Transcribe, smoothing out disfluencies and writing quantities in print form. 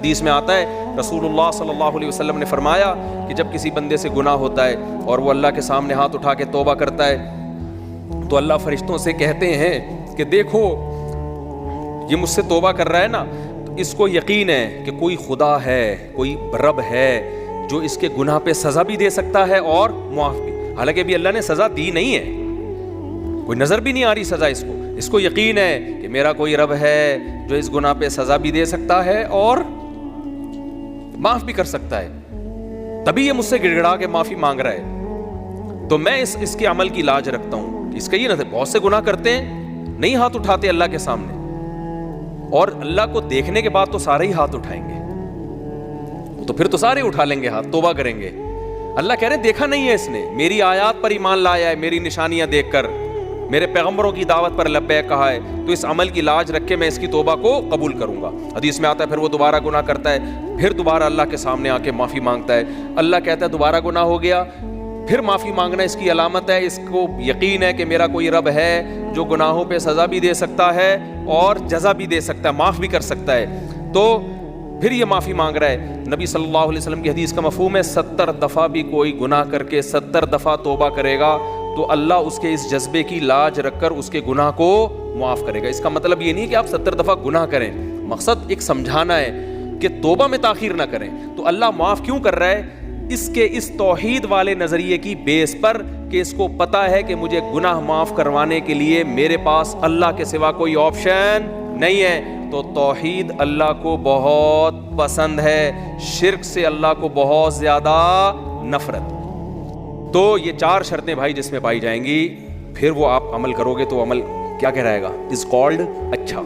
حدیث میں آتا ہے رسول اللہ صلی اللہ علیہ وسلم نے فرمایا کہ جب کسی بندے سے گناہ ہوتا ہے اور وہ اللہ کے سامنے ہاتھ اٹھا کے توبہ کرتا ہے تو اللہ فرشتوں سے کہتے ہیں کہ دیکھو یہ مجھ سے توبہ کر رہا ہے نا، تو اس کو یقین ہے کہ کوئی خدا ہے، کوئی رب ہے جو اس کے گناہ پہ سزا بھی دے سکتا ہے اور معاف بھی. حالانکہ ابھی اللہ نے سزا دی نہیں ہے، کوئی نظر بھی نہیں آ رہی سزا اس کو یقین ہے کہ میرا کوئی رب ہے جو اس گناہ پہ سزا بھی دے سکتا ہے اور معاف بھی کر سکتا ہے، تبھی یہ مجھ سے گڑ گڑا کے معافی مانگ رہا ہے. تو میں اس کے عمل کی لاج رکھتا ہوں. اس کا یہ نہ بہت سے گناہ کرتے ہیں، نہیں ہاتھ اٹھاتے اللہ کے سامنے، اور اللہ کو دیکھنے کے بعد تو سارے ہی ہاتھ اٹھائیں گے، تو پھر تو سارے اٹھا لیں گے ہاتھ، توبہ کریں گے. اللہ کہہ رہے ہیں دیکھا نہیں ہے اس نے، میری آیات پر ایمان لایا ہے، میری نشانیاں دیکھ کر، میرے پیغمبروں کی دعوت پر لبیک کہا ہے، تو اس عمل کی لاج رکھ کے میں اس کی توبہ کو قبول کروں گا. حدیث میں آتا ہے پھر وہ دوبارہ گناہ کرتا ہے، پھر دوبارہ اللہ کے سامنے آ کے معافی مانگتا ہے. اللہ کہتا ہے دوبارہ گناہ ہو گیا، پھر معافی مانگنا اس کی علامت ہے، اس کو یقین ہے کہ میرا کوئی رب ہے جو گناہوں پہ سزا بھی دے سکتا ہے اور جزا بھی دے سکتا ہے، معاف بھی کر سکتا ہے. تو پھر یہ معافی مانگ رہا ہے. نبی صلی اللہ علیہ وسلم کی حدیث کا مفہوم ہے 70 دفعہ بھی کوئی گناہ کر کے 70 دفعہ توبہ کرے گا تو اللہ اس کے اس جذبے کی لاج رکھ کر اس کے گناہ کو معاف کرے گا. اس کا مطلب یہ نہیں کہ آپ 70 دفعہ گناہ کریں، مقصد ایک سمجھانا ہے کہ توبہ میں تاخیر نہ کریں. تو اللہ معاف کیوں کر رہا ہے؟ اس کے اس توحید والے نظریے کی بیس پر کہ اس کو پتا ہے کہ مجھے گناہ معاف کروانے کے لیے میرے پاس اللہ کے سوا کوئی آپشن نہیں ہے. تو توحید اللہ کو بہت پسند ہے، شرک سے اللہ کو بہت زیادہ نفرت. تو یہ 4 شرطیں بھائی جس میں پائی جائیں گی، پھر وہ آپ عمل کرو گے تو عمل کیا کہلائے گا؟ از کالڈ اچھا.